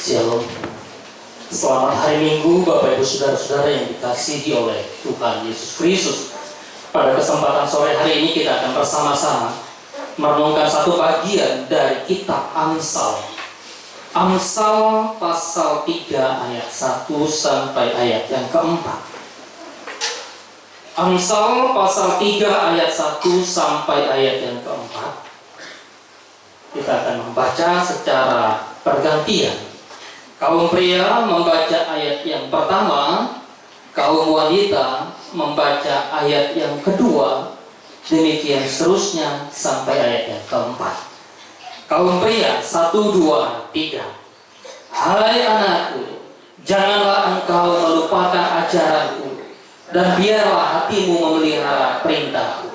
Shalom. Selamat hari Minggu Bapak Ibu Saudara-saudara yang dikasihi oleh Tuhan Yesus Kristus. Pada kesempatan sore hari ini kita akan bersama-sama merenungkan satu bagian dari kitab Amsal. Amsal pasal 3 ayat 1 sampai ayat yang keempat. Amsal pasal 3 ayat 1 sampai ayat yang keempat. Kita akan membaca secara bergantian. Kaum pria membaca ayat yang pertama, kaum wanita membaca ayat yang kedua, demikian seterusnya sampai ayat yang keempat. Kaum pria, 1, 2, 3. Hai anakku, janganlah engkau melupakan ajaranku, dan biarlah hatimu memelihara perintahku.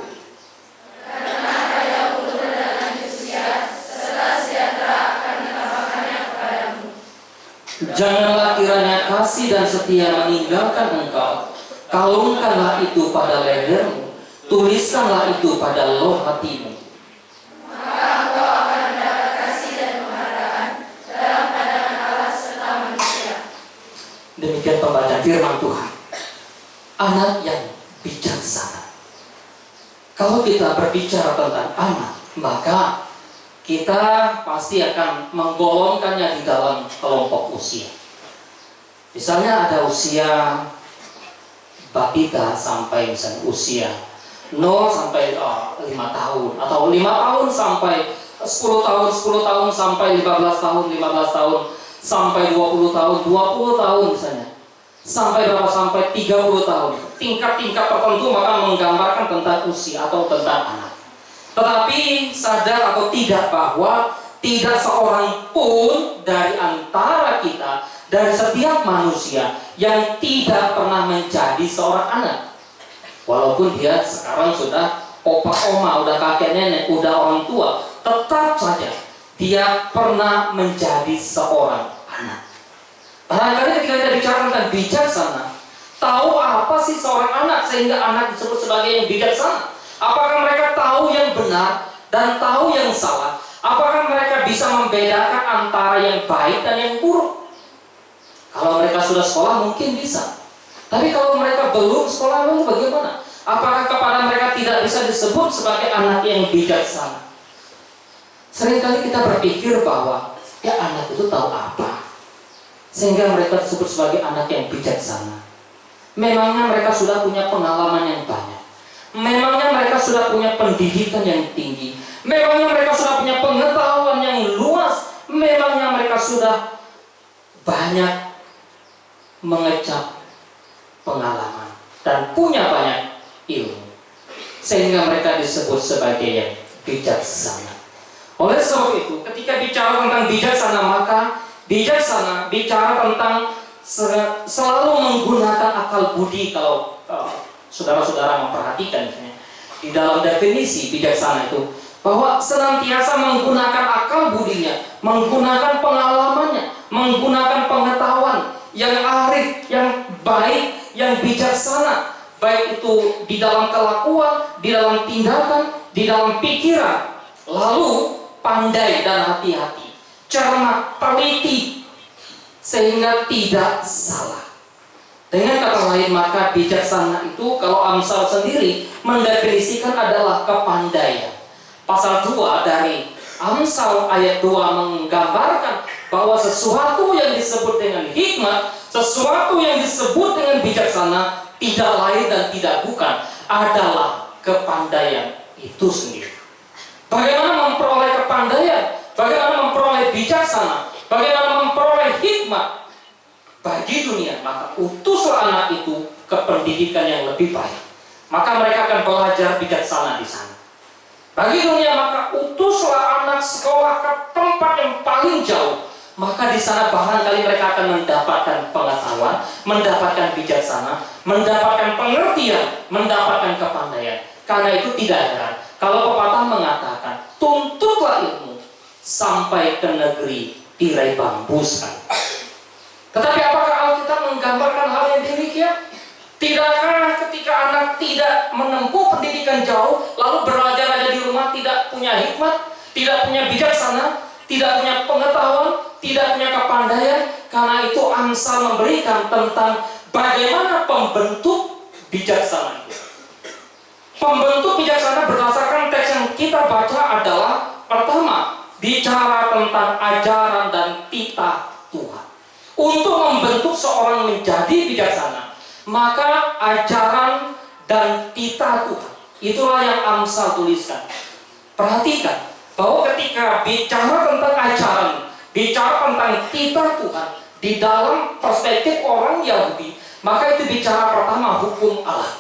Janganlah kiranya kasih dan setia meninggalkan engkau. Kalungkanlah itu pada lehermu, tuliskanlah itu pada loh hatimu. Maka engkau akan mendapat kasih dan penghargaan dalam pandangan Allah serta manusia. Demikian pembacaan firman Tuhan. Anak yang bijaksana. Kalau kita berbicara tentang anak, maka kita pasti akan menggolongkannya di dalam kelompok usia. Misalnya ada usia balita sampai misalnya usia 0 sampai 5 tahun, atau 5 tahun sampai 10 tahun, 10 tahun sampai 15 tahun, 15 tahun sampai 20 tahun, 20 tahun misalnya. Sampai berapa? Sampai 30 tahun. Tingkat-tingkat tertentu maka menggambarkan tentang usia atau tentang anak. Tetapi sadar atau tidak bahwa tidak seorang pun dari antara kita, dari setiap manusia yang tidak pernah menjadi seorang anak. Walaupun dia sekarang sudah opa oma, udah kakek nenek, udah orang tua, tetap saja dia pernah menjadi seorang anak. Barangkali ketika kita bicara tentang bijaksana, tahu apa sih seorang anak sehingga anak disebut sebagai yang bijaksana? Apakah mereka tahu yang benar dan tahu yang salah? Apakah mereka bisa membedakan antara yang baik dan yang buruk? Kalau mereka sudah sekolah mungkin bisa. Tapi kalau mereka belum sekolah, lalu bagaimana? Apakah kepada mereka tidak bisa disebut sebagai anak yang bijaksana? Seringkali kita berpikir bahwa ya anak itu tahu apa, sehingga mereka disebut sebagai anak yang bijaksana. Memangnya mereka sudah punya pengalaman yang banyak. Memangnya mereka sudah punya pendidikan yang tinggi. Memangnya mereka sudah punya pengetahuan yang luas. Memangnya mereka sudah banyak mengecap pengalaman dan punya banyak ilmu, sehingga mereka disebut sebagai yang bijaksana. Oleh sebab itu, ketika bicara tentang bijaksana, maka bijaksana bicara tentang selalu menggunakan akal budi. Kalau saudara-saudara memperhatikan misalnya, di dalam definisi bijaksana itu, bahwa senantiasa menggunakan akal budinya, menggunakan pengalamannya, menggunakan pengetahuan yang arif, yang baik, yang bijaksana, baik itu di dalam kelakuan, di dalam tindakan, di dalam pikiran, lalu pandai dan hati-hati, cermat, teliti, sehingga tidak salah. Dengan kata lain, maka bijaksana itu kalau Amsal sendiri mendefinisikan adalah kepandaian. Pasal 2 dari Amsal ayat 2 menggambarkan bahwa sesuatu yang disebut dengan hikmat, sesuatu yang disebut dengan bijaksana, tidak lain dan tidak bukan adalah kepandaian itu sendiri. Bagaimana memperoleh kepandaian? Bagaimana memperoleh bijaksana? Bagaimana memperoleh hikmat bagi dunia? Maka utuslah anak itu ke pendidikan yang lebih baik. Maka mereka akan belajar bijaksana di sana. Bagi dunia, maka utuslah anak sekolah ke tempat yang paling jauh. Maka di sana barangkali mereka akan mendapatkan pengetahuan, mendapatkan bijaksana, mendapatkan pengertian, mendapatkan kepandaian. Karena itu tidak heran kalau pepatah mengatakan, tuntutlah ilmu sampai ke negeri tirai bambusan. Tetapi apakah Alkitab menggambarkan hal yang demikian? Tidakkah ketika anak tidak menempuh pendidikan jauh, lalu belajar aja di rumah, tidak punya hikmat, tidak punya bijaksana, tidak punya pengetahuan, tidak punya kepandaian, karena itu Amsal memberikan tentang bagaimana pembentuk bijaksana itu. Pembentuk bijaksana berdasarkan teks yang kita baca adalah pertama, bicara tentang ajaran dan titah Tuhan. Untuk membentuk seorang menjadi bijaksana, maka ajaran dan titah Tuhan, itulah yang Amsal tuliskan. Perhatikan bahwa ketika bicara tentang ajaran, bicara tentang titah Tuhan di dalam perspektif orang Yahudi, maka itu bicara pertama hukum Allah.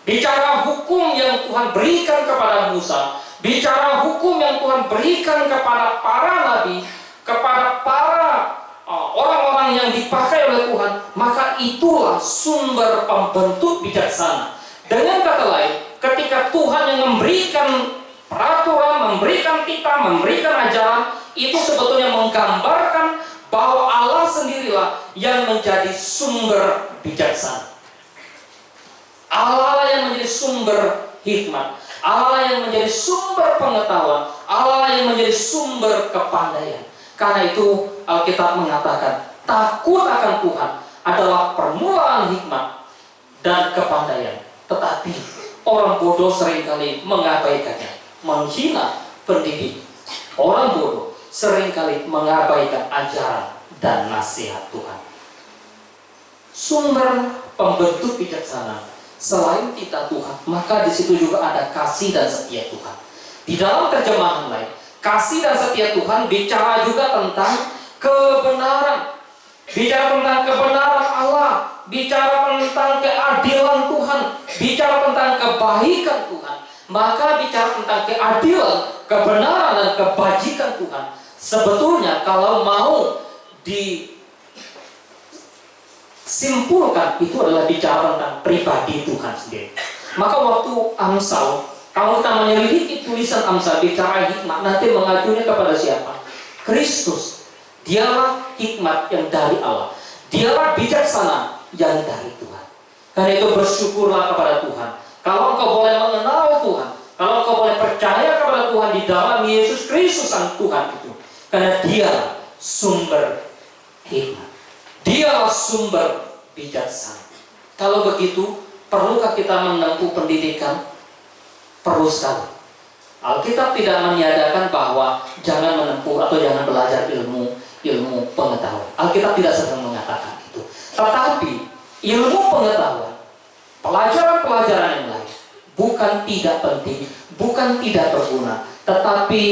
Bicara hukum yang Tuhan berikan kepada Musa, bicara hukum yang Tuhan berikan kepada para nabi, kepada para orang-orang yang dipakai oleh Tuhan, maka itulah sumber pembentuk bijaksana. Dengan kata lain, ketika Tuhan yang memberikan peraturan, memberikan titah, memberikan ajaran, itu sebetulnya menggambarkan bahwa Allah sendirilah yang menjadi sumber bijaksana. Allah yang menjadi sumber hikmat, Allah yang menjadi sumber pengetahuan, Allah yang menjadi sumber kepandaian. Karena itu Alkitab mengatakan takut akan Tuhan adalah permulaan hikmat dan kepandaian. Tetapi orang bodoh seringkali mengabaikannya, menghina pendidik. Orang bodoh seringkali mengabaikan ajaran dan nasihat Tuhan. Sumber pembentuk bijaksana selain titah Tuhan, maka di situ juga ada kasih dan setia Tuhan. Di dalam terjemahan lain, kasih dan setia Tuhan bicara juga tentang kebenaran, bicara tentang kebenaran Allah, bicara tentang keadilan Tuhan, bicara tentang kebaikan Tuhan. Maka bicara tentang keadilan, kebenaran dan kebajikan Tuhan. Sebetulnya kalau mau simpulkan, itu adalah bicara tentang pribadi Tuhan sendiri. Maka waktu Amsal, kalau kita menyelidiki tulisan Amsal bicara hikmat, nanti mengajunya kepada siapa? Kristus. Dialah hikmat yang dari Allah, dialah bijaksana yang dari Tuhan. Karena itu bersyukurlah kepada Tuhan kalau engkau boleh mengenal Tuhan, kalau engkau boleh percaya kepada Tuhan di dalam Yesus Kristus Sang Tuhan itu. Karena Dia sumber hikmat, Dialah sumber bijaksana. Kalau begitu, perlukah kita menempuh pendidikan? Perlu sekali. Alkitab tidak meniadakan bahwa jangan menempuh atau jangan belajar ilmu pengetahuan. Alkitab tidak sedang mengatakan itu. Tetapi ilmu pengetahuan, pelajaran-pelajaran yang lain, bukan tidak penting, bukan tidak berguna, tetapi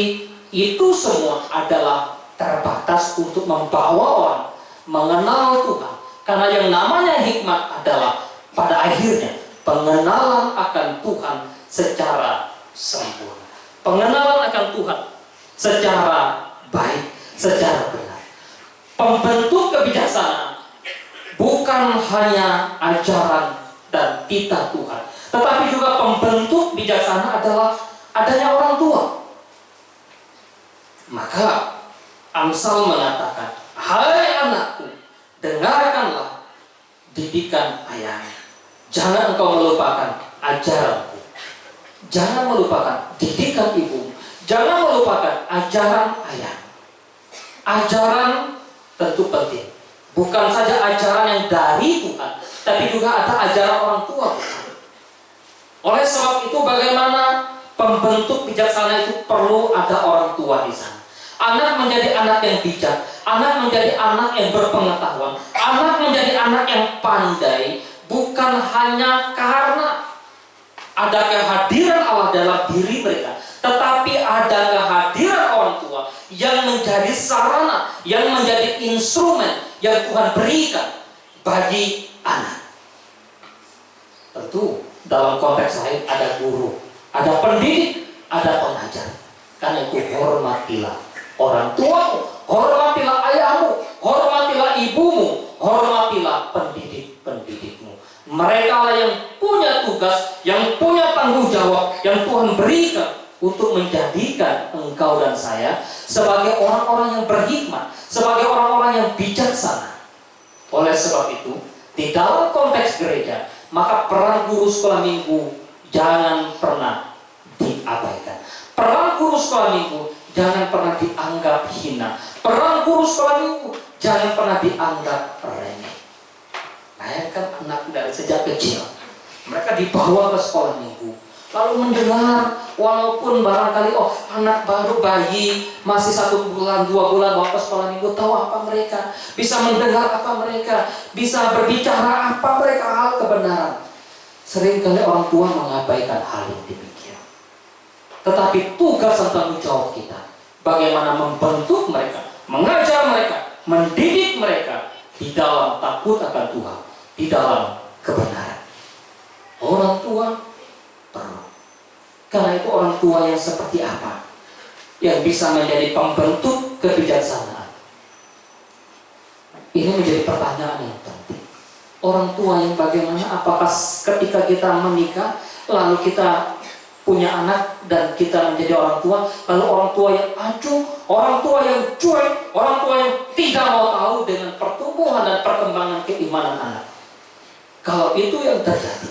itu semua adalah terbatas untuk membawa orang mengenal Tuhan. Karena yang namanya hikmat adalah pada akhirnya pengenalan akan Tuhan secara sempurna, pengenalan akan Tuhan secara baik, secara benar. Pembentuk kebijaksanaan bukan hanya ajaran dan titah Tuhan, tetapi juga pembentuk bijaksana adalah adanya orang tua. Maka Amsal mengatakan, hai anakku, dengarkanlah didikan ayahmu. Jangan engkau melupakan ajaranku. Jangan melupakan didikan ibumu. Jangan melupakan ajaran ayah. Ajaran tentu penting. Bukan saja ajaran yang dari Tuhan, tapi juga ada ajaran orang tua Tuhan. Oleh sebab itu, bagaimana pembentuk bijaksana itu perlu ada orang tua di sana. Anak menjadi anak yang bijak, anak menjadi anak yang berpengetahuan, anak menjadi anak yang pandai, bukan hanya karena ada kehadiran Allah dalam diri mereka, tetapi ada kehadiran orang tua yang menjadi sarana, yang menjadi instrumen yang Tuhan berikan bagi anak. Tentu dalam konteks lain ada guru, ada pendidik, ada pengajar. Karena itu hormatilah orang tuamu, hormatilah ayahmu, hormatilah ibumu, hormatilah pendidik-pendidikmu. Mereka lah yang punya tugas, yang punya tanggung jawab yang Tuhan berikan untuk menjadikan engkau dan saya sebagai orang-orang yang berhikmat, sebagai orang-orang yang bijaksana. Oleh sebab itu, di dalam konteks gereja, maka peran guru sekolah minggu jangan pernah diabaikan. Peran guru sekolah minggu jangan pernah dianggap hina. Perang guru sekolah minggu jangan pernah dianggap remeh. Bayangkan anak dari sejak kecil, mereka dibawa ke sekolah minggu, lalu mendengar, walaupun barangkali anak baru bayi masih 1 bulan 2 bulan bawa ke sekolah minggu, tahu apa mereka, bisa mendengar apa mereka, bisa berbicara apa mereka hal kebenaran. Seringkali orang tua mengabaikan hal yang demikian. Tetapi tugas dan tanggung jawab kita bagaimana membentuk mereka, mengajar mereka, mendidik mereka di dalam takut akan Tuhan, di dalam kebenaran. Orang tua perlu. Karena itu orang tua yang seperti apa yang bisa menjadi pembentuk kebijaksanaan? Ini menjadi pertanyaan yang penting. Orang tua yang bagaimana? Apakah ketika kita menikah lalu kita punya anak dan kita menjadi orang tua, lalu orang tua yang acuh, orang tua yang cuek, orang tua yang tidak mau tahu dengan pertumbuhan dan perkembangan keimanan anak? Kalau itu yang terjadi,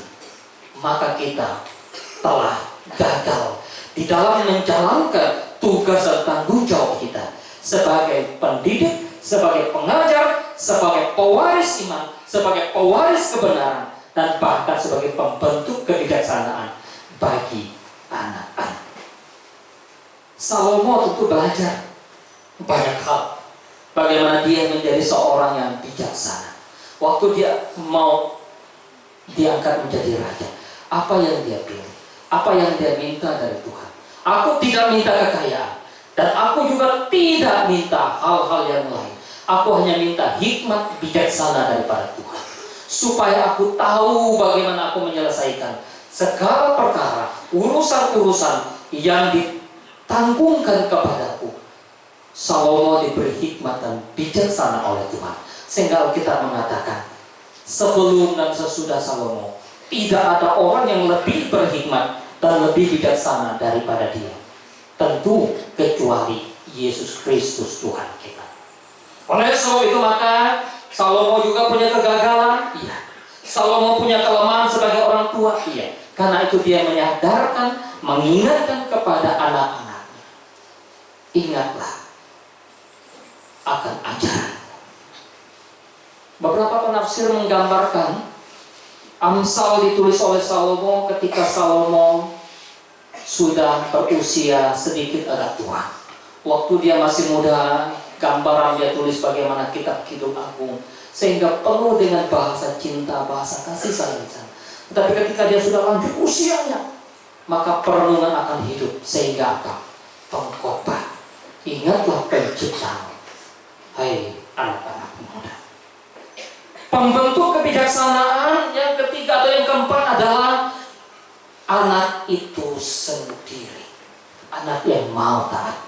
maka kita telah gagal di dalam menjalankan tugas dan tanggung jawab kita sebagai pendidik, sebagai pengajar, sebagai pewaris iman, sebagai pewaris kebenaran, dan bahkan sebagai pembentuk kebijaksanaan bagi anak-anak. Salomo tentu belajar banyak hal. Bagaimana dia menjadi seorang yang bijaksana. Waktu dia mau diangkat menjadi raja, apa yang dia pilih? Apa yang dia minta dari Tuhan? Aku tidak minta kekayaan, dan aku juga tidak minta hal-hal yang lain. Aku hanya minta hikmat bijaksana daripada Tuhan, supaya aku tahu bagaimana aku menyelesaikan segala perkara, urusan-urusan yang ditanggungkan kepadaku. Salomo diberi hikmat dan bijaksana oleh Tuhan, sehingga kita mengatakan sebelum dan sesudah Salomo tidak ada orang yang lebih berhikmat dan lebih bijaksana daripada dia, tentu kecuali Yesus Kristus Tuhan kita. Oleh sebab itu maka Salomo juga punya kegagalan, iya. Salomo punya kelemahan sebagai orang tua, iya. Karena itu dia menyadarkan, mengingatkan kepada anak-anaknya, ingatlah akan ajaran. Beberapa penafsir menggambarkan Amsal ditulis oleh Salomo ketika Salomo sudah berusia sedikit agak tua. Waktu dia masih muda, gambaran dia tulis bagaimana kitab Kidung Agung, sehingga penuh dengan bahasa cinta, bahasa kasih sayang. Tetapi ketika dia sudah lanjut usianya, maka perenungan akan hidup, sehingga apa? Pengkhotbah. Ingatlah penciptamu, hai anak-anak muda. Pembentuk kebijaksanaan yang ketiga atau yang keempat adalah anak itu sendiri. Anak yang mau taat.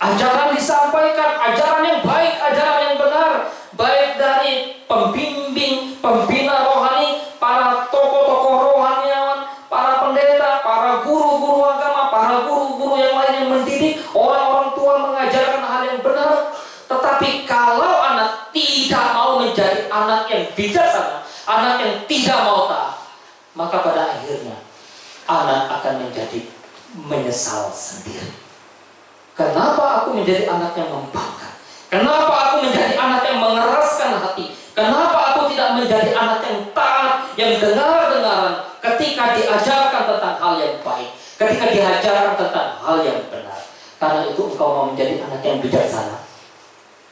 Ajaran disampaikan, ajaran yang baik, ajaran yang benar, baik dari pembimbing, pembina rohani, para tokoh-tokoh rohaniawan, para pendeta, para guru-guru agama, para guru-guru yang lain yang mendidik, orang-orang tua mengajarkan hal yang benar. Tetapi kalau anak tidak mau menjadi anak yang bijaksana, anak yang tidak mau taat, maka pada akhirnya anak akan menjadi menyesal sendiri. Kenapa aku menjadi anak yang membangkang? Kenapa aku menjadi anak yang mengeraskan hati? Kenapa aku tidak menjadi anak yang taat, yang dengar-dengaran ketika diajarkan tentang hal yang baik, ketika diajarkan tentang hal yang benar? Karena itu engkau mau menjadi anak yang bijaksana.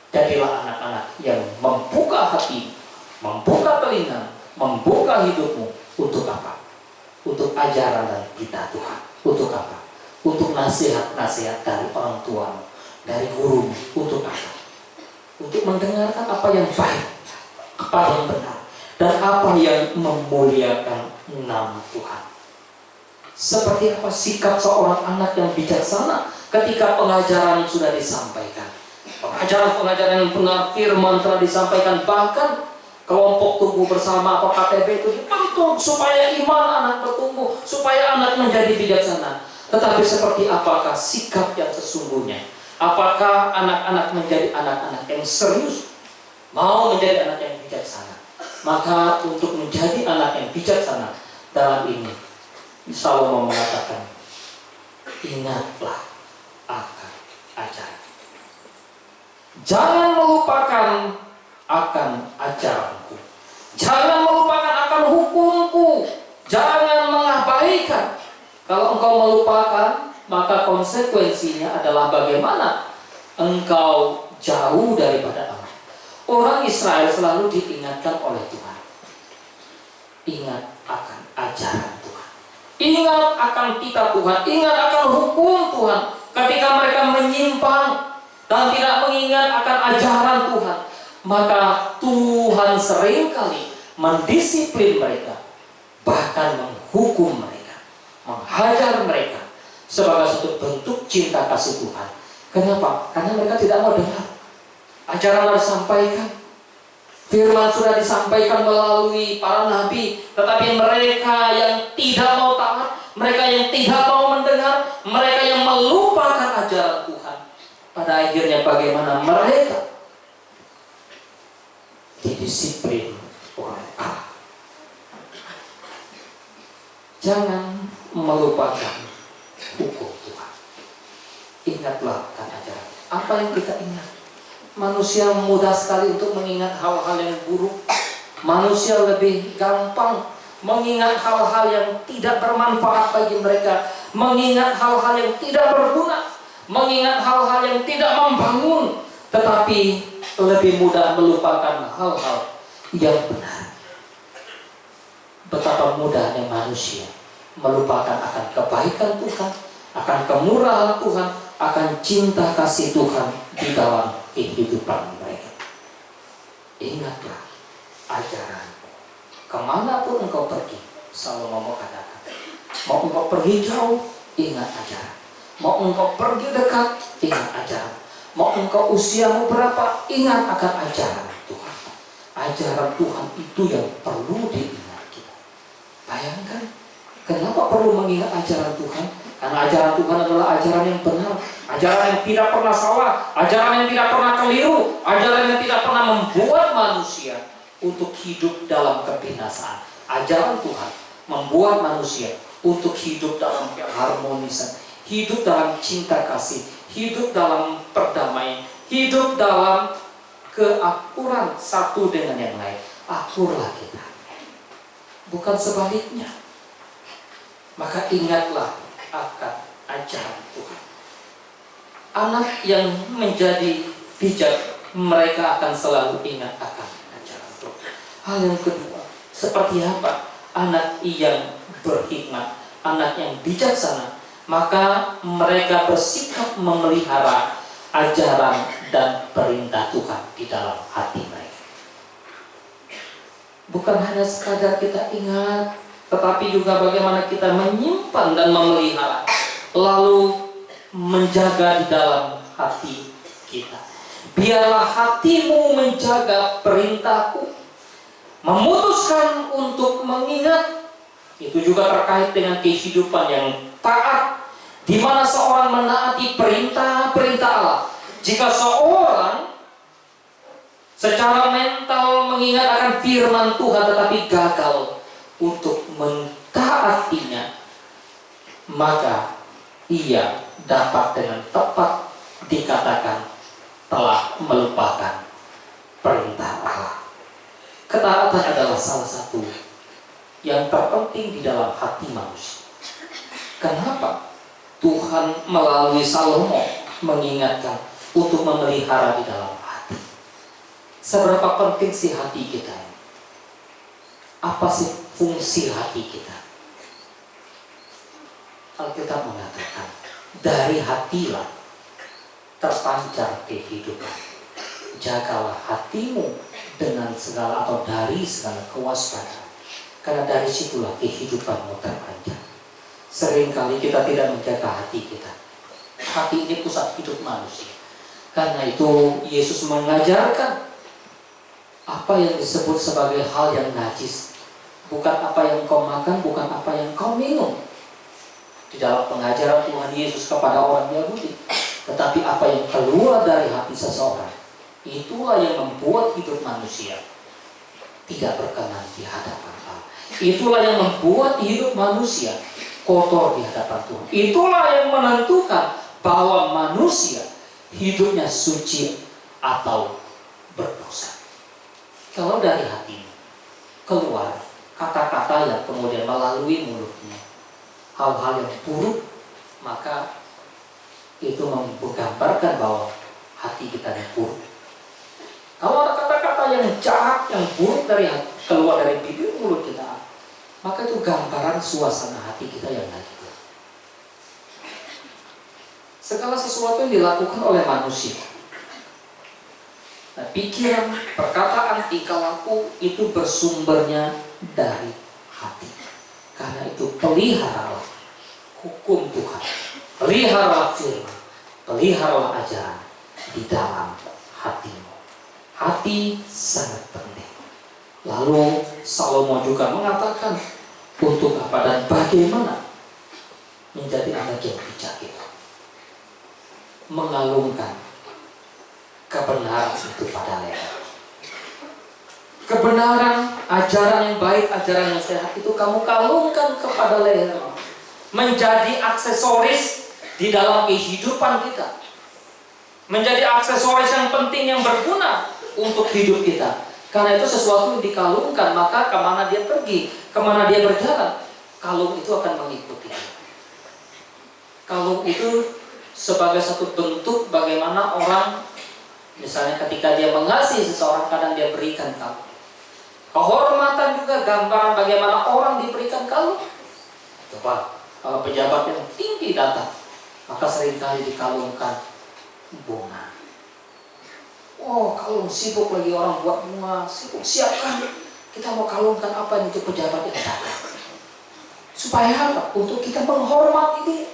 Jadilah anak-anak yang membuka hati, membuka telinga, membuka hidupmu. Untuk apa? Untuk ajaran dari kita Tuhan. Untuk apa? Untuk nasihat-nasihat dari orang tuamu, dari gurumu. Untuk apa? Untuk mendengarkan apa yang baik, apa yang benar, dan apa yang memuliakan nama Tuhan. Seperti apa sikap seorang anak yang bijaksana ketika pengajaran sudah disampaikan? Pengajaran-pengajaran yang benar, firman telah disampaikan, bahkan kelompok tumbuh bersama atau KTB itu dibentuk supaya iman anak bertumbuh, supaya anak menjadi bijaksana. Tetapi seperti apakah sikap yang sesungguhnya? Apakah anak-anak menjadi anak-anak yang serius, mau menjadi anak yang bijaksana? Maka untuk menjadi anak yang bijaksana dalam ini, Salomo mengatakan, ingatlah akan ajaran. Jangan melupakan akan ajaranku. Jangan melupakan akan hukumku. Jangan mengabaikan. Kalau engkau melupakan, maka konsekuensinya adalah bagaimana engkau jauh daripada Allah. Orang Israel selalu diingatkan oleh Tuhan. Ingat akan ajaran Tuhan. Ingat akan kitab Tuhan. Ingat akan hukum Tuhan. Ketika mereka menyimpang dan tidak mengingat akan ajaran Tuhan, maka Tuhan seringkali mendisiplin mereka, bahkan menghukum mereka, menghajar mereka sebagai satu bentuk cinta kasih Tuhan. Kenapa? Karena mereka tidak mau dengar. Ajaran harus disampaikan, firman sudah disampaikan melalui para nabi, tetapi mereka yang tidak mau taat, mereka yang tidak mau mendengar, mereka yang melupakan ajaran Tuhan, pada akhirnya bagaimana mereka didisiplin oleh Allah. Jangan melupakan hukum Tuhan. Ingatlah akan ajaran. Apa yang kita ingat? Manusia mudah sekali untuk mengingat hal-hal yang buruk. Manusia lebih gampang mengingat hal-hal yang tidak bermanfaat bagi mereka, mengingat hal-hal yang tidak berguna, mengingat hal-hal yang tidak membangun, tetapi lebih mudah melupakan hal-hal yang benar. Betapa mudahnya manusia melupakan akan kebaikan Tuhan, akan kemurahan Tuhan, akan cinta kasih Tuhan di dalam kehidupan mereka. Ingatlah ajaran. Kemanapun engkau pergi, Salomo katakan, mau engkau pergi jauh, ingat ajaran. Mau engkau pergi dekat, ingat ajaran. Mau engkau usiamu berapa, ingat akan ajaran Tuhan. Ajaran Tuhan itu yang perlu diingat kita. Bayangkan, kenapa perlu mengingat ajaran Tuhan? Karena ajaran Tuhan adalah ajaran yang benar, ajaran yang tidak pernah salah, ajaran yang tidak pernah keliru, ajaran yang tidak pernah membuat manusia untuk hidup dalam kebinasaan. Ajaran Tuhan membuat manusia untuk hidup dalam keharmonisan, hidup dalam cinta kasih, hidup dalam perdamaian, hidup dalam keakuran satu dengan yang lain. Akurlah kita, bukan sebaliknya. Maka ingatlah akan ajaran Tuhan. Anak yang menjadi bijak, mereka akan selalu ingat akan ajaran Tuhan. Hal yang kedua, seperti apa? Anak yang berhikmat, anak yang bijaksana, maka mereka bersikap memelihara ajaran dan perintah Tuhan di dalam hati mereka. Bukan hanya sekadar kita ingat, tetapi juga bagaimana kita menyimpan dan memelihara, lalu menjaga di dalam hati kita. Biarlah hatimu menjaga perintahku, memutuskan untuk mengingat. Itu juga terkait dengan kehidupan yang taat, di mana seorang menaati perintah-perintah Allah. Jika seorang secara mental mengingat akan firman Tuhan tetapi gagal untuk mentaatinya, maka ia dapat dengan tepat dikatakan telah melupakan perintah Allah. Ketaatan adalah salah satu yang terpenting di dalam hati manusia. Kenapa Tuhan melalui Salomo mengingatkan untuk memelihara di dalam hati? Seberapa penting sih hati kita? Apa sih fungsi hati kita? Alkitab mengatakan, dari hatilah terpancar kehidupan. Jagalah hatimu dengan segala atau dari segala kewaspadaan, karena dari situlah kehidupanmu terpancar. Seringkali kita tidak menjaga hati kita. Hati ini pusat hidup manusia. Karena itu Yesus mengajarkan apa yang disebut sebagai hal yang najis. Bukan apa yang kau makan, bukan apa yang kau minum. Di dalam pengajaran Tuhan Yesus kepada orang Yahudi, tetapi apa yang keluar dari hati seseorang, itulah yang membuat hidup manusia tidak berkenan di hadapan Allah. Itulah yang membuat hidup manusia kotor di hadapan Tuhan. Itulah yang menentukan bahwa manusia hidupnya suci atau berdosa. Kalau dari hati keluar kata-kata yang kemudian melalui mulutnya hal-hal yang buruk, maka itu menggambarkan bahwa hati kita yang buruk. Kalau ada kata-kata yang jahat, yang buruk dari hati, keluar dari bibir mulut kita, maka itu gambaran suasana hati kita yang lagi buruk. Segala sesuatu yang dilakukan oleh manusia, nah, pikiran, perkataan, tingkah laku itu bersumbernya dari hati. Karena itu peliharalah hukum Tuhan, peliharalah firman, peliharalah ajaran di dalam hatimu. Hati sangat penting. Lalu Salomo juga mengatakan untuk apa dan bagaimana menjadi anak yang bijak itu. Mengalungkan kebenaran itu pada leher. Kebenaran, ajaran yang baik, ajaran yang sehat itu kamu kalungkan kepada leher. Menjadi aksesoris di dalam kehidupan kita. Menjadi aksesoris yang penting, yang berguna untuk hidup kita. Karena itu sesuatu yang dikalungkan, maka kemana dia pergi, kemana dia berjalan, kalung itu akan mengikuti. Kalung itu sebagai satu bentuk bagaimana orang, misalnya ketika dia mengasihi seseorang, kadang dia berikan kalung. Kehormatan juga gambaran bagaimana orang diberikan kalung. Coba, kalau pejabat yang tinggi datang, maka seringkali dikalungkan bunga. Oh, kalung sibuk lagi orang buat bunga, sibuk siapkan. Kita mau kalungkan apa itu pejabat yang datang. Supaya apa? Untuk kita menghormati dia,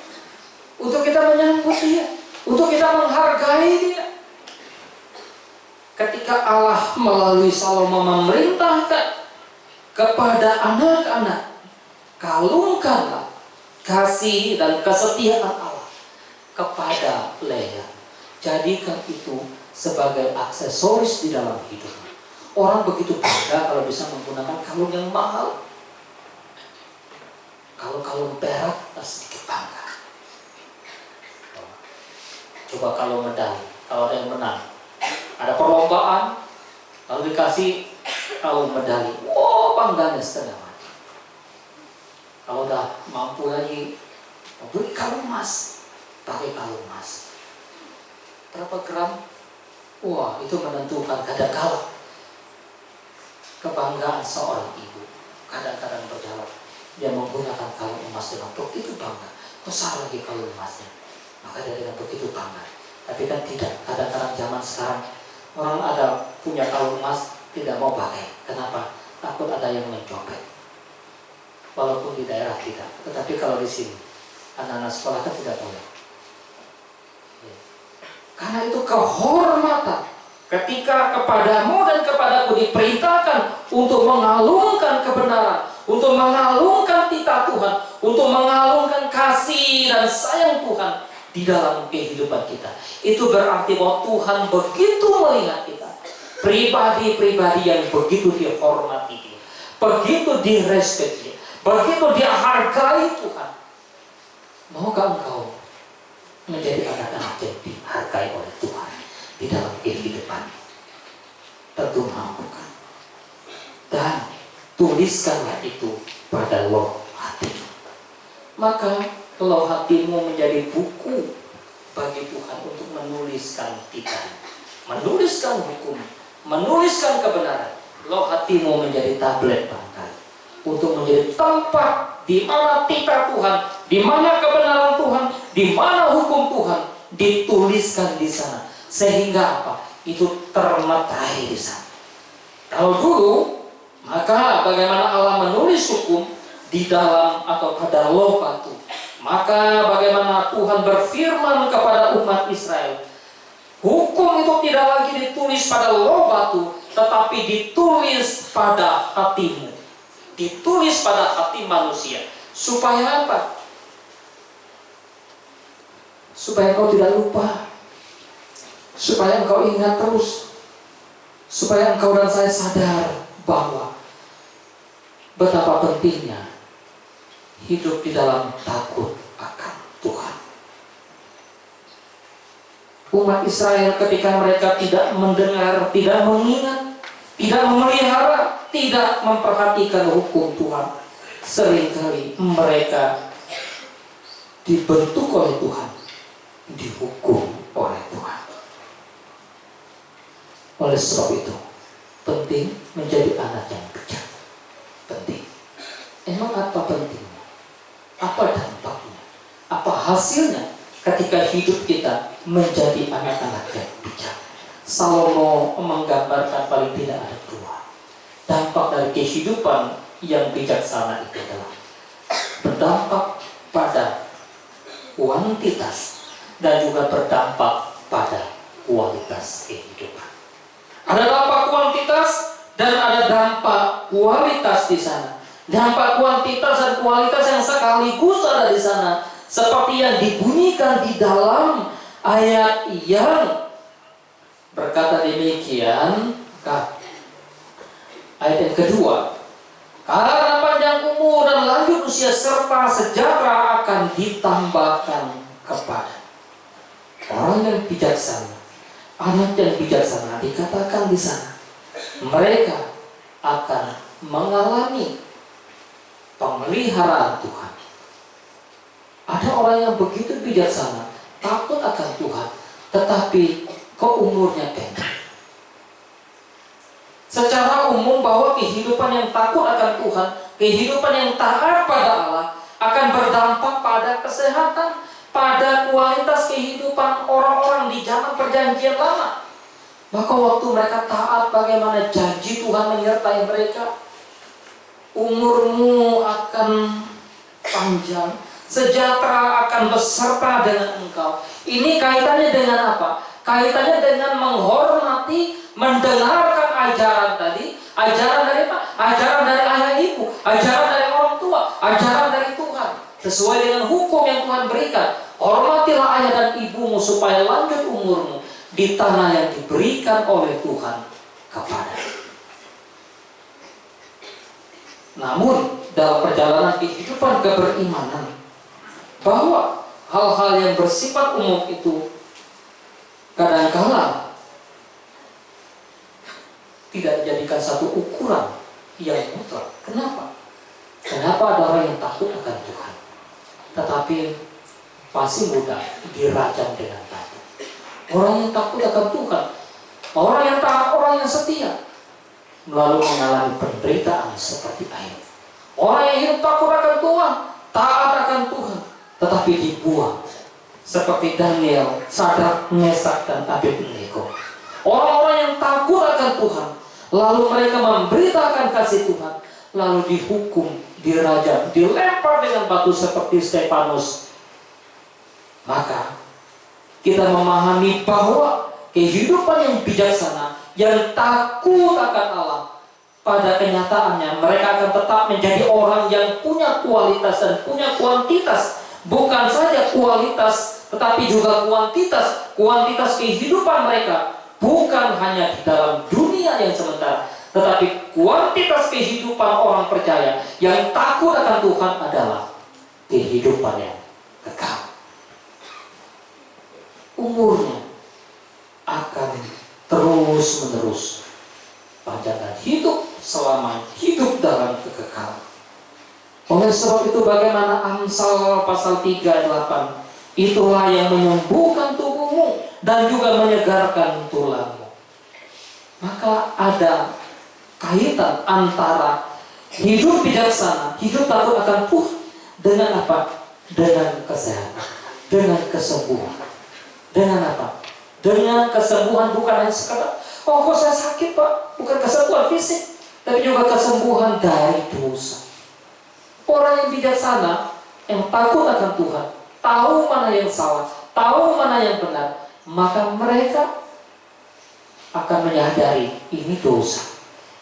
untuk kita menyambut dia, untuk kita menghargai dia. Ketika Allah melalui Salomo memerintahkan kepada anak-anak, kalungkanlah kasih dan kesetiaan Allah kepada leher. Jadikan itu sebagai aksesoris di dalam hidup. Orang begitu bangga kalau bisa menggunakan kalung yang mahal. Kalau kalung perak, sedikit bangga. Coba kalau medali, kalau ada yang menang, ada perlombaan, lalu dikasih kalung medali, oh bangganya setengah mati. Kalau udah mampu lagi, beli kalung emas, pakai kalung emas. Berapa gram? Wah, itu menentukan kadang-kala kebanggaan seorang ibu. Kadang-kadang berjalan, dia menggunakan kalung emas dengan begitu bangga. Besar lagi kalung emasnya, maka dia dengan begitu bangga. Tapi kan tidak, kadang-kadang zaman sekarang orang ada punya kalung emas tidak mau pakai. Kenapa? Takut ada yang mencopet. Walaupun di daerah tidak, tetapi kalau di sini anak-anak sekolah kan tidak boleh. Karena itu kehormatan ketika kepadamu dan kepadaku diperintahkan untuk mengalungkan kebenaran, untuk mengalungkan titah Tuhan, untuk mengalungkan kasih dan sayang Tuhan di dalam kehidupan kita. Itu berarti bahwa Tuhan begitu melihat kita, pribadi-pribadi yang begitu dihormati dia, begitu direspek dia, begitu dihargai Tuhan. Maukah engkau menjadi anak-anak yang dihargai oleh Tuhan di dalam kehidupan? Tentu mampukan. Dan tuliskanlah itu pada loh hatimu. Maka loh hatimu menjadi buku bagi Tuhan untuk menuliskan titah, menuliskan hukum, menuliskan kebenaran. Loh hatimu menjadi tablet bangkai untuk menjadi tempat di mana titah Tuhan, di mana kebenaran Tuhan, di mana hukum Tuhan dituliskan di sana. Sehingga apa? Itu termetai di sana. Kalau dulu, maka bagaimana Allah menulis hukum di dalam atau pada loh batu. Maka bagaimana Tuhan berfirman kepada umat Israel, hukum itu tidak lagi ditulis pada loh batu, tetapi ditulis pada hatimu, ditulis pada hati manusia. Supaya apa? Supaya engkau tidak lupa, supaya engkau ingat terus, supaya engkau dan saya sadar bahwa betapa pentingnya hidup di dalam takut akan Tuhan. umat Israel ketika mereka tidak mendengar, tidak mengingat, tidak memelihara, tidak memperhatikan hukum Tuhan. Seringkali mereka dibentuk oleh Tuhan, dihukum oleh Tuhan. Oleh sebab itu, penting menjadi anak yang bijak. Penting. Emang apa pentingnya? Apa dampaknya? Apa hasilnya ketika hidup kita menjadi anak-anak yang bijak? Salomo menggambarkan paling tidak ada dua. Dampak dari kehidupan yang bijaksana itu adalah berdampak pada kuantitas dan juga berdampak pada kualitas kehidupan. Ada dampak kuantitas dan ada dampak kualitas di sana. Dampak kuantitas dan kualitas yang sekaligus ada di sana, seperti yang dibunyikan di dalam ayat yang berkata demikian. Ayat yang kedua, karena panjang umur dan lanjut usia serta sejahtera akan ditambahkan kepada orang yang bijaksana. Anak yang bijaksana dikatakan di sana, mereka akan mengalami pemeliharaan Tuhan. Ada orang yang begitu bijaksana, takut akan Tuhan, tetapi kok umurnya pendek. Secara umum bahwa kehidupan yang takut akan Tuhan, kehidupan yang taat pada Allah akan berdampak pada kesehatan, pada kualitas kehidupan orang-orang di zaman perjanjian lama. Maka waktu mereka taat, bagaimana janji Tuhan menyertai mereka. Umurmu akan panjang, sejahtera akan beserta dengan engkau. Ini kaitannya dengan apa? Kaitannya dengan menghormati, mendengarkan ajaran tadi. Ajaran dari apa? Ajaran dari ayah ibu, ajaran dari orang tua, ajaran dari Tuhan. Sesuai dengan hukum yang Tuhan berikan. Hormatilah ayah dan ibumu supaya lanjut umurmu di tanah yang diberikan oleh Tuhan kepadamu. Namun dalam perjalanan kehidupan keberimanan, bahwa hal-hal yang bersifat umum itu kadangkala tidak dijadikan satu ukuran yang mutlak. Kenapa? Kenapa ada orang yang takut akan Tuhan, tetapi masih mudah dirajam dengan batu? Orang yang takut akan Tuhan, orang yang taat, orang yang setia, lalu mengalami penderitaan seperti Ayub. Orang yang hidup takut akan Tuhan, taat akan Tuhan, tetapi dibuang seperti Daniel, Sadrak, Mesak, dan Abednego. Orang-orang yang takut akan Tuhan, lalu mereka memberitakan kasih Tuhan, lalu dihukum, dirajam, dilempar dengan batu seperti Stefanus. Maka kita memahami bahwa kehidupan yang bijaksana, yang takut akan Allah, pada kenyataannya mereka akan tetap menjadi orang yang punya kualitas dan punya kuantitas. Bukan saja kualitas, tetapi juga kuantitas. Kuantitas kehidupan mereka bukan hanya di dalam dunia yang sementara, tetapi kuantitas kehidupan orang percaya yang takut akan Tuhan adalah kehidupan yang kekal. Umurnya akan terus-menerus, panjangkan hidup selama hidup dalam kekekalan. Oleh sebab itu bagaimana Amsal pasal 3 ayat 8, itulah yang menyembuhkan tubuhmu dan juga menyegarkan tulangmu. Maka ada kaitan antara hidup bijaksana, hidup takut akan Tuhan, dengan apa? Dengan kesehatan, dengan kesembuhan. Dengan apa? Dengan kesembuhan, bukan hanya sekadar, oh kok saya sakit Pak, bukan kesembuhan fisik, tapi juga kesembuhan dari dosa. Orang yang bijaksana, yang takut akan Tuhan, tahu mana yang salah, tahu mana yang benar, maka mereka akan menyadari ini dosa,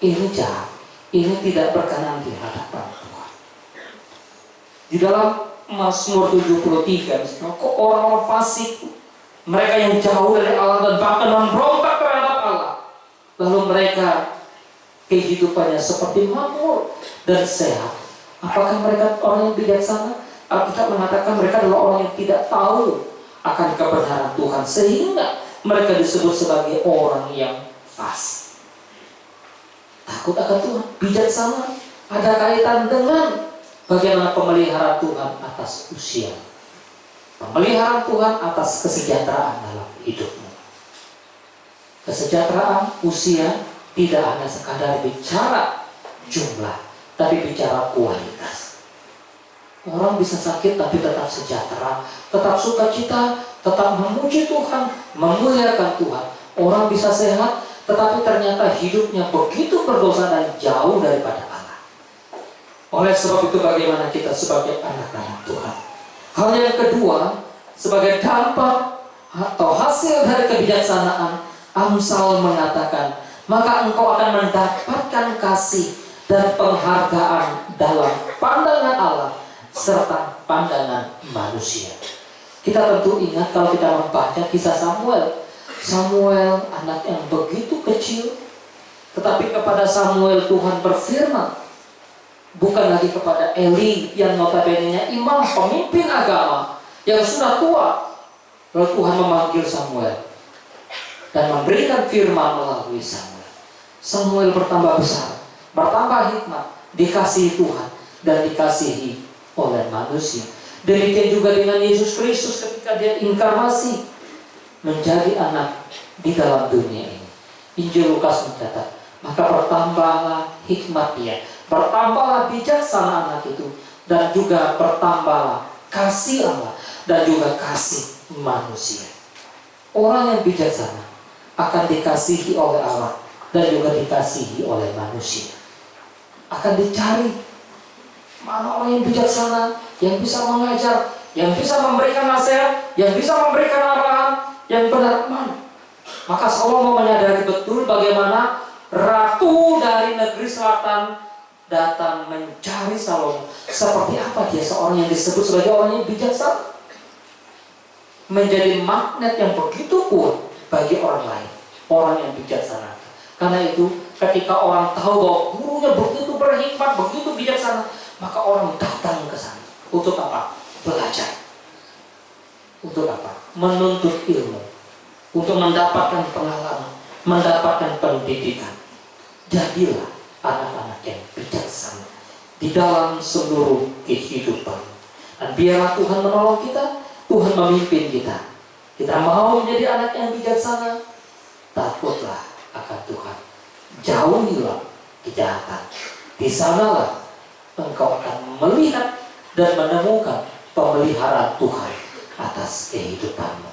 ini jahat, ini tidak berkenan di hadapan Tuhan. Di dalam Mazmur 73, kok orang-orang fasik, mereka yang jauh dari Allah dan bahkan memberontak terhadap Allah, lalu mereka kehidupannya seperti makmur dan sehat. Apakah mereka orang yang bijaksana? Alkitab mengatakan mereka adalah orang yang tidak tahu akan kebenaran Tuhan, sehingga mereka disebut sebagai orang yang fasik. Takut akan Tuhan, bijaksana, ada kaitan dengan bagaimana pemeliharaan Tuhan atas usia. Pemeliharaan Tuhan atas kesejahteraan dalam hidupmu. Kesejahteraan usia tidak hanya sekadar bicara jumlah, tapi bicara kualitas. Orang bisa sakit tapi tetap sejahtera, tetap sukacita, tetap memuji Tuhan, memuliakan Tuhan. Orang bisa sehat, tetapi ternyata hidupnya begitu berdosa dan jauh daripada Allah. Oleh sebab itu bagaimana kita sebagai anak-anak Tuhan? Hal yang kedua, sebagai dampak atau hasil dari kebijaksanaan, Amsal mengatakan, maka engkau akan mendapatkan kasih dan penghargaan dalam pandangan Allah serta pandangan manusia. Kita tentu ingat kalau kita membaca kisah Samuel. Samuel anak yang begitu kecil, tetapi kepada Samuel Tuhan berfirman, bukan lagi kepada Eli yang notabene-nya imam, pemimpin agama yang sudah tua. Lalu Tuhan memanggil Samuel dan memberikan firman melalui Samuel. Samuel bertambah besar, bertambah hikmat, dikasihi Tuhan dan dikasihi oleh manusia. Demikian juga dengan Yesus Kristus ketika dia inkarnasi menjadi anak di dalam dunia ini. Injil Lukas mencatat, maka bertambahlah hikmat dia, bertambahlah bijaksana anak itu, dan juga bertambahlah kasih Allah dan juga kasih manusia. Orang yang bijaksana akan dikasihi oleh Allah dan juga dikasihi oleh manusia. Akan dicari mana orang yang bijaksana, yang bisa mengajar, yang bisa memberikan nasihat, yang bisa memberikan arahan yang benar mana. Maka Salomo menyadari betul bagaimana ratu dari negeri selatan datang mencari Salomo. Seperti apa dia seorang yang disebut sebagai orang yang bijaksana, menjadi magnet yang begitu kuat bagi orang lain, orang yang bijaksana. Karena itu ketika orang tahu bahwa gurunya begitu berhikmat, begitu bijaksana, maka orang datang ke sana. Untuk apa? Belajar. Untuk apa? Menuntut ilmu. Untuk mendapatkan pengalaman, mendapatkan pendidikan. Jadilah anak-anak yang bijaksana di dalam seluruh kehidupan. Dan biarlah Tuhan menolong kita, Tuhan memimpin kita. Kita mau menjadi anak yang bijaksana, takutlah akan Tuhan. Jauhilah kejahatan. Di sanalah engkau akan melihat dan menemukan pemeliharaan Tuhan atas kehidupanmu.